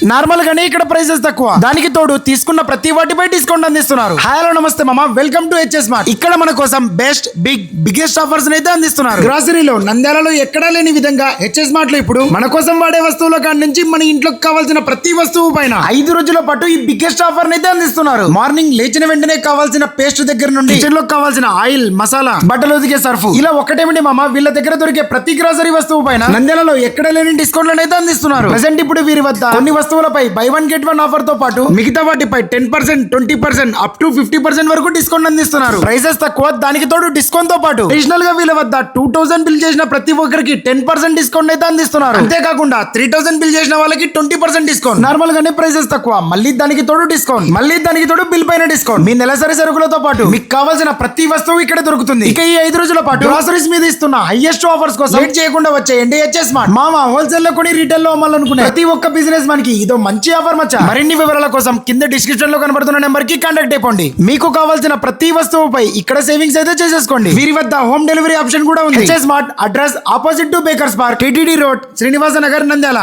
Normal గానే ఇక్కడ prices తక్కువ, దానికి తోడు తీసుకున్న ప్రతి వాటిపై డిస్కౌంట్ అందిస్తున్నారు. హలో నమస్తే మామ, వెల్కమ్ టు హెచ్ఎస్ మార్ట్. ఇక్కడ మన కోసం బిగ్గెస్ట్ ఆఫర్స్ అయితే అందిస్తున్నారు. గ్రాసరీలో నంద్యాలలో ఎక్కడా లేని విధంగా హెచ్ఎస్ మార్ట్ లో ఇప్పుడు మన కోసం వాడే వస్తువుల కాడి నుంచి మన ఇంట్లోకి కావాల్సిన ప్రతి వస్తువు పైన 5 రోజుల పాటు ఈ బిగ్గెస్ట్ ఆఫర్ అయితే అందిస్తున్నారు. మార్నింగ్ లేచిన వెంటనే కావాల్సిన పేస్ట్ దగ్గర నుండి కిచెన్ లో కావాల్సిన ఆయిల్, మసాలా, బట్టలు ఉతికే సర్ఫ్, ఇలా ఒక్కటేమిటి మామ, వీళ్ళ దగ్గర దొరికే ప్రతి గ్రాసరీ వస్తువు పైన నంద్యాలలో ఎక్కడ లేని డిస్కౌంట్లను అయితే అందిస్తున్నారు. ప్రెసెంట్ ఇప్పుడు వీరి వద్ద కొన్ని వస్తువులపై by one get one offer తో పాటు మిగతా వాటిపై 10%, 20%, అప్ టు 50% వరకు డిస్కౌంట్ అందిస్తున్నారు. ప్రైసెస్ తక్కువ, దానికి తోడు డిస్కౌంట్ తో పాటు అడిషనల్ గా వీళ్ళ వద్ద 2000 బిల్ చేసిన ప్రతి ఒక్కరికి 10% డిస్కౌంట్ అయితే అందిస్తున్నారు. అంతేకాకుండా 3000 బిల్ చేసిన వాళ్ళకి 20% డిస్కౌంట్. నార్మల్ గానే ప్రైసెస్ తక్కువ, మళ్ళీ దానికి తోడు డిస్కౌంట్, మళ్ళీ దానికి తోడు బిల్ పైన డిస్కౌంట్. మీ నెలసరి సరుకులతో పాటు మీకు కావాల్సిన ప్రతి వస్తువు ఇక్కడ దొరుకుతుంది. ఇక ఈ 5 రోజుల పాటు గ్రాసరీస్ మీద ఇస్తున్న హైయెస్ట్ ఆఫర్స్ కోసం వెయిట్ చేయకుండా వచ్చేయండి హెచ్ఎస్ మార్ట్. మామ హోల్సేల్ లో కొని రీటైల్ లో అమ్మాలనుకునే ప్రతి ఒక్క బిజినెస్ మనకి ఇదో మంచి ఆఫర్ మచ్చా. మరిన్ని వివరాల కోసం కింద డిస్క్రిప్షన్ లో కనబడుతున్న నెంబర్ కి కాంటాక్ట్ అయిపోండి. మీకు కావాల్సిన ప్రతి వస్తువుపై ఇక్కడ సేవింగ్స్ అయితే చేసేసుకోండి. వీరి వద్ద హోమ్ డెలివరీ ఆప్షన్ కూడా ఉంది. HS mart address opposite to bakers park, TTD road, Srinivasa Nagar, Nandyal.